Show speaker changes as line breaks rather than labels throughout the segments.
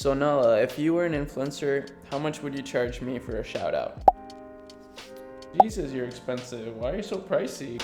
So Nala, if you were an influencer, how much would you charge me for a shout out? Jesus, you're expensive. Why are you so pricey?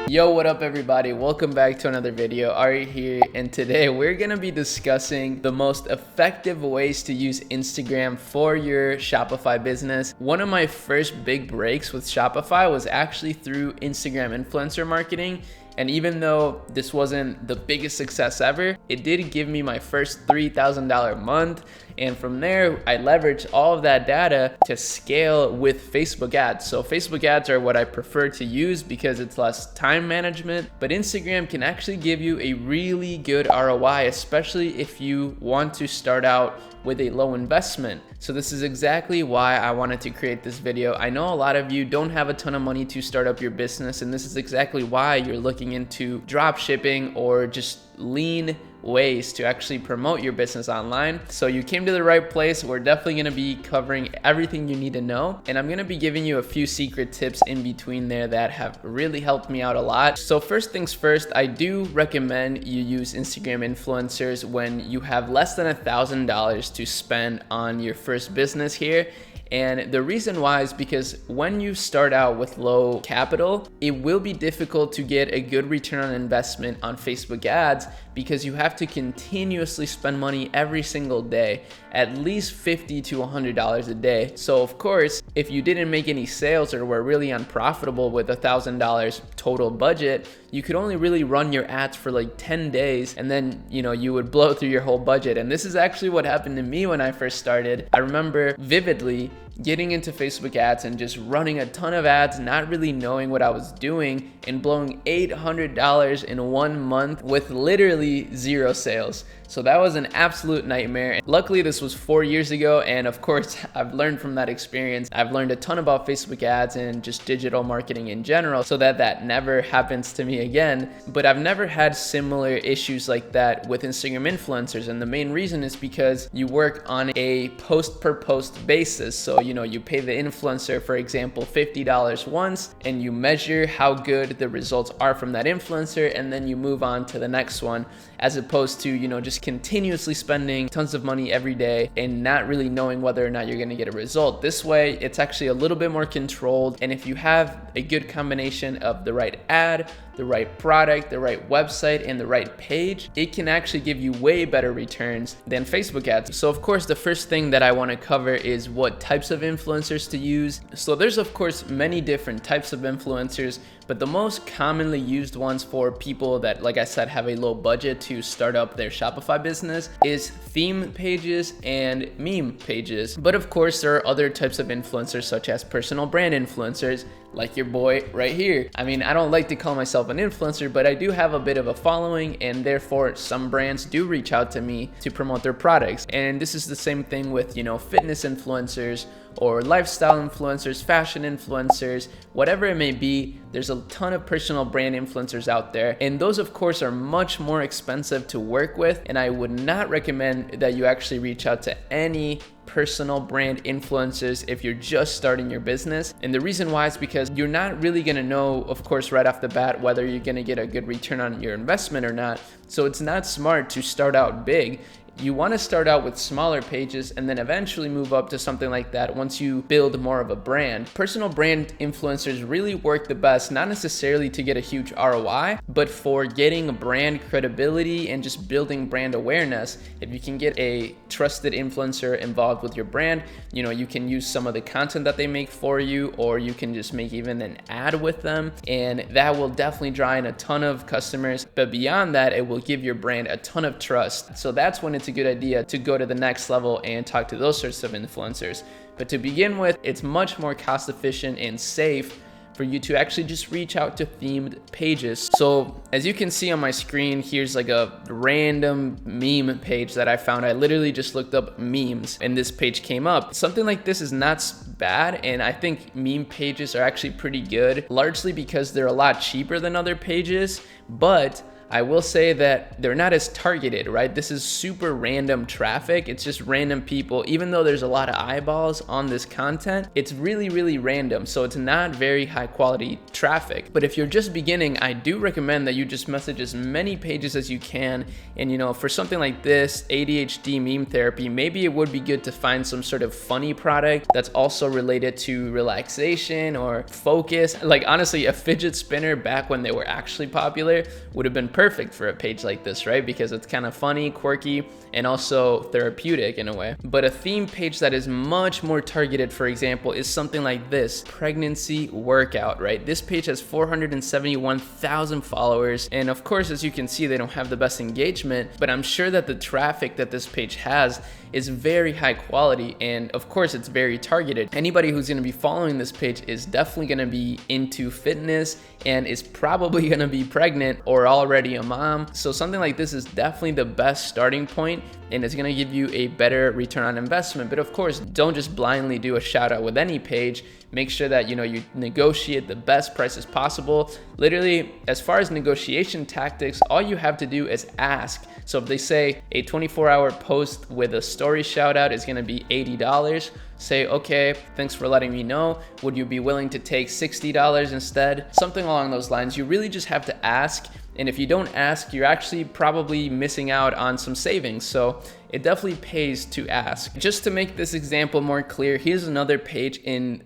Yo, what up everybody? Welcome back to another video. Arie here, and today we're gonna be discussing the most effective ways to use Instagram for your Shopify business. One of my first big breaks with Shopify was actually through Instagram influencer marketing. And even though this wasn't the biggest success ever, it did give me my first $3,000 month. And from there, I leveraged all of that data to scale with Facebook ads. So Facebook ads are what I prefer to use because it's less time management, but Instagram can actually give you a really good ROI, especially if you want to start out with a low investment. So this is exactly why I wanted to create this video. I know a lot of you don't have a ton of money to start up your business, and this is exactly why you're looking into drop shipping or just lean ways to actually promote your business online. So you came to the right place. We're definitely gonna be covering everything you need to know, and I'm gonna be giving you a few secret tips in between there that have really helped me out a lot. So first things first, I do recommend you use Instagram influencers when you have less than $1,000 to spend on your first business here. And the reason why is because when you start out with low capital, it will be difficult to get a good return on investment on Facebook ads because you have to continuously spend money every single day, at least $50 to $100 a day. So of course, if you didn't make any sales or were really unprofitable with $1,000 total budget, you could only really run your ads for like 10 days and then, you would blow through your whole budget. And this is actually what happened to me when I first started. I remember vividly getting into Facebook ads and just running a ton of ads, not really knowing what I was doing, and blowing $800 in 1 month with literally zero sales. So that was an absolute nightmare. Luckily, this was 4 years ago, and of course, I've learned from that experience. I've learned a ton about Facebook ads and just digital marketing in general so that never happens to me again. But I've never had similar issues like that with Instagram influencers, and the main reason is because you work on a post per post basis. So you pay the influencer, for example, $50 once, and you measure how good the results are from that influencer, and then you move on to the next one, as opposed to just continuously spending tons of money every day and not really knowing whether or not you're going to get a result. This way, it's actually a little bit more controlled, and if you have a good combination of the right ad, the right product, the right website, and the right page, it can actually give you way better returns than Facebook ads. So of course, the first thing that I want to cover is what types of influencers to use. So there's of course many different types of influencers, but the most commonly used ones for people that, like I said, have a low budget to start up their Shopify business is theme pages and meme pages. But of course, there are other types of influencers such as personal brand influencers, like your boy right here. I mean, I don't like to call myself an influencer, but I do have a bit of a following, and therefore some brands do reach out to me to promote their products. And this is the same thing with, fitness influencers or lifestyle influencers, fashion influencers, whatever it may be. There's a ton of personal brand influencers out there, and those of course are much more expensive to work with, and I would not recommend that you actually reach out to any personal brand influencers if you're just starting your business. And the reason why is because you're not really gonna know, of course, right off the bat whether you're gonna get a good return on your investment or not. So it's not smart to start out big. You want to start out with smaller pages and then eventually move up to something like that once you build more of a brand. Personal brand influencers really work the best, not necessarily to get a huge ROI, but for getting brand credibility and just building brand awareness. If you can get a trusted influencer involved with your brand, you can use some of the content that they make for you, or you can just make even an ad with them, and that will definitely draw in a ton of customers. But beyond that, it will give your brand a ton of trust. So that's when it's a good idea to go to the next level and talk to those sorts of influencers. But to begin with, it's much more cost efficient and safe for you to actually just reach out to themed pages. So as you can see on my screen, here's like a random meme page that I found. I literally just looked up memes and this page came up. Something like this is not bad, and I think meme pages are actually pretty good, largely because they're a lot cheaper than other pages, but I will say that they're not as targeted, right? This is super random traffic. It's just random people. Even though there's a lot of eyeballs on this content, it's really, really random. So it's not very high quality traffic. But if you're just beginning, I do recommend that you just message as many pages as you can. And you know, for something like this, ADHD meme therapy, maybe it would be good to find some sort of funny product that's also related to relaxation or focus. Like honestly, a fidget spinner back when they were actually popular would have been perfect for a page like this, right? Because it's kind of funny, quirky, and also therapeutic in a way. But a theme page that is much more targeted, for example, is something like this, pregnancy workout, right? This page has 471,000 followers. And of course, as you can see, they don't have the best engagement, but I'm sure that the traffic that this page has is very high quality. And of course, it's very targeted. Anybody who's gonna be following this page is definitely gonna be into fitness and is probably gonna be pregnant or already a mom. So something like this is definitely the best starting point, and it's gonna give you a better return on investment. But of course, don't just blindly do a shout out with any page. Make sure that you negotiate the best prices possible. Literally, as far as negotiation tactics, all you have to do is ask. So if they say a 24-hour post with a story shout out is gonna be $80, say, okay, thanks for letting me know. Would you be willing to take $60 instead? Something along those lines. You really just have to ask. And if you don't ask, you're actually probably missing out on some savings. So it definitely pays to ask. Just to make this example more clear, here's another page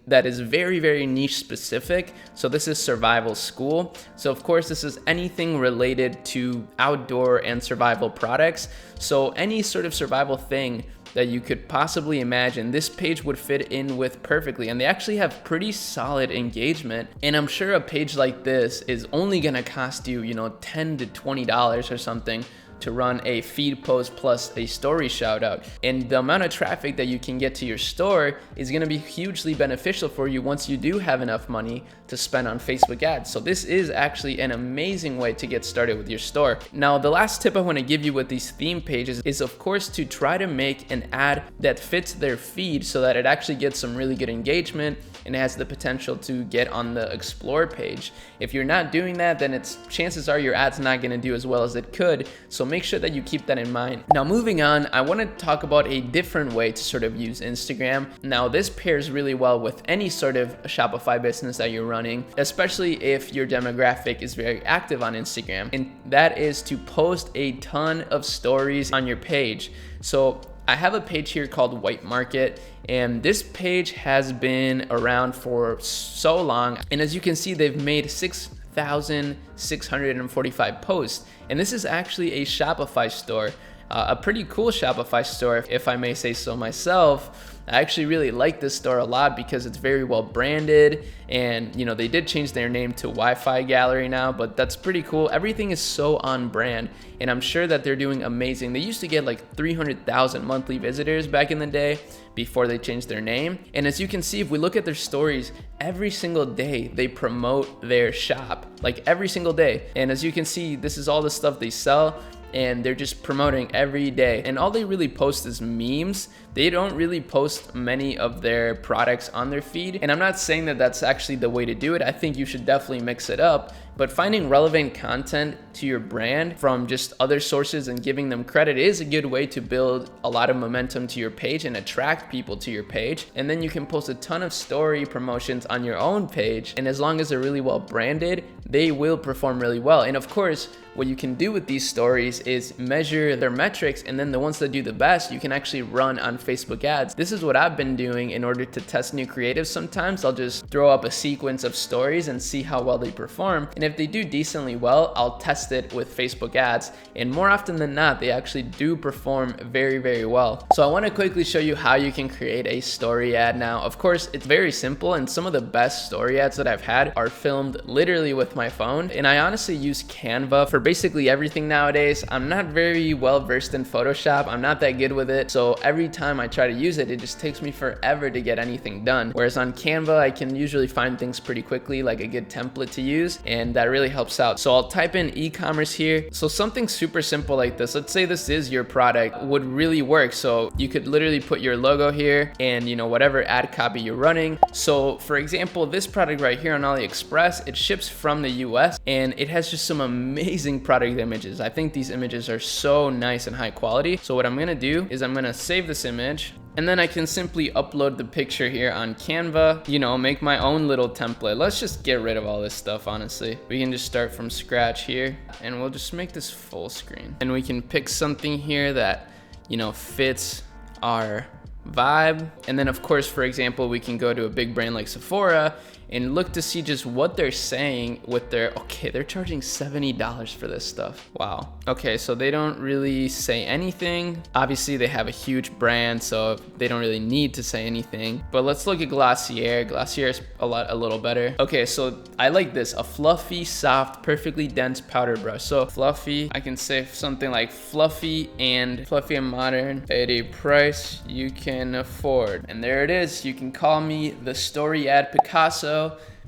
that is very, very niche specific. So this is survival school. So of course, this is anything related to outdoor and survival products. So any sort of survival thing that you could possibly imagine, this page would fit in with perfectly. And they actually have pretty solid engagement. And I'm sure a page like this is only gonna cost you, $10 to $20 or something to run a feed post plus a story shout out. And the amount of traffic that you can get to your store is gonna be hugely beneficial for you once you do have enough money to spend on Facebook ads. So this is actually an amazing way to get started with your store. Now, the last tip I wanna give you with these theme pages is of course to try to make an ad that fits their feed so that it actually gets some really good engagement and it has the potential to get on the explore page. If you're not doing that, then chances are your ad's not gonna do as well as it could. So make sure that you keep that in mind. Now moving on, I want to talk about a different way to sort of use Instagram. Now this pairs really well with any sort of Shopify business that you're running, especially if your demographic is very active on Instagram, and that is to post a ton of stories on your page. So I have a page here called White Market, and this page has been around for so long, and as you can see, they've made 6,645 posts. And this is actually a Shopify store, a pretty cool Shopify store, if I may say so myself. I actually really like this store a lot because it's very well branded, and they did change their name to Wi-Fi Gallery now, but that's pretty cool. Everything is so on brand, and I'm sure that they're doing amazing. They used to get like 300,000 monthly visitors back in the day before they changed their name. And as you can see, if we look at their stories, every single day they promote their shop, like every single day. And as you can see, this is all the stuff they sell, and they're just promoting every day. And all they really post is memes. They don't really post many of their products on their feed. And I'm not saying that that's actually the way to do it. I think you should definitely mix it up. But finding relevant content to your brand from just other sources and giving them credit is a good way to build a lot of momentum to your page and attract people to your page. And then you can post a ton of story promotions on your own page. And as long as they're really well branded, they will perform really well. And of course, what you can do with these stories is measure their metrics, and then the ones that do the best, you can actually run on Facebook ads. This is what I've been doing in order to test new creatives. Sometimes I'll just throw up a sequence of stories and see how well they perform. And if they do decently well, I'll test it with Facebook ads. And more often than not, they actually do perform very, very well. So I want to quickly show you how you can create a story ad now. Of course, it's very simple, and some of the best story ads that I've had are filmed literally with my phone. And I honestly use Canva for basically everything nowadays. I'm not very well versed in Photoshop. I'm not that good with it. So every time I try to use it, it just takes me forever to get anything done. Whereas on Canva, I can usually find things pretty quickly, like a good template to use, and that really helps out. So I'll type in e-commerce here. So something super simple like this, let's say this is your product, would really work. So you could literally put your logo here and whatever ad copy you're running. So for example, this product right here on AliExpress, it ships from the the US, and it has just some amazing product images. I think these images are so nice and high quality. So what I'm gonna do is I'm gonna save this image, and then I can simply upload the picture here on Canva, you know, make my own little template. Let's just get rid of all this stuff, honestly. We can just start from scratch here, and we'll just make this full screen. And we can pick something here that, you know, fits our vibe. And then of course, for example, we can go to a big brand like Sephora and look to see just what they're saying with their, okay, they're charging $70 for this stuff. Wow. Okay, so they don't really say anything. Obviously they have a huge brand, so they don't really need to say anything. But let's look at Glossier. Glossier is a little better. Okay, so I like this, a fluffy, soft, perfectly dense powder brush. So fluffy, I can say something like fluffy and modern at a price you can afford. And there it is. You can call me the story ad Picasso,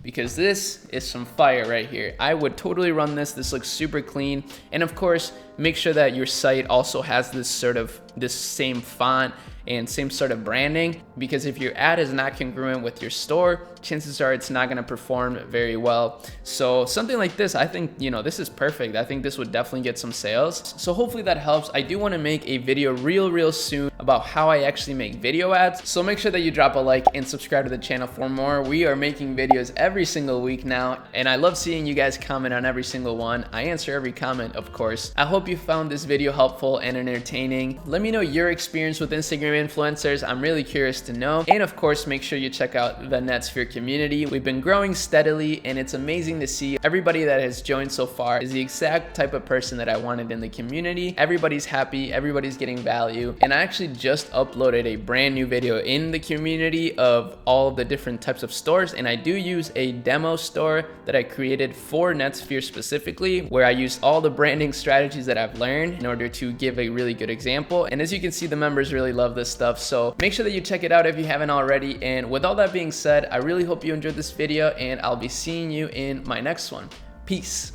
because this is some fire right here. I would totally run this. This looks super clean. And of course, make sure that your site also has this same font and same sort of branding, because if your ad is not congruent with your store, chances are it's not going to perform very well. So something like this, I think, you know, this is perfect. I think this would definitely get some sales. So hopefully that helps. I do want to make a video real soon about how I actually make video ads. So make sure that you drop a like and subscribe to the channel for more. We are making videos every single week now, and I love seeing you guys comment on every single one. I answer every comment, of course. I hope you found this video helpful and entertaining. Let me know your experience with Instagram influencers. I'm really curious to know. And of course, make sure you check out the Netsphere community. We've been growing steadily, and it's amazing to see everybody that has joined so far is the exact type of person that I wanted in the community. Everybody's happy, everybody's getting value. And I actually just uploaded a brand new video in the community of all of the different types of stores, and I do use a demo store that I created for Netsphere specifically, where I use all the branding strategies that I've learned in order to give a really good example. And as you can see, the members really love this stuff, so make sure that you check it out if you haven't already. And with all that being said, I really hope you enjoyed this video, and I'll be seeing you in my next one. Peace.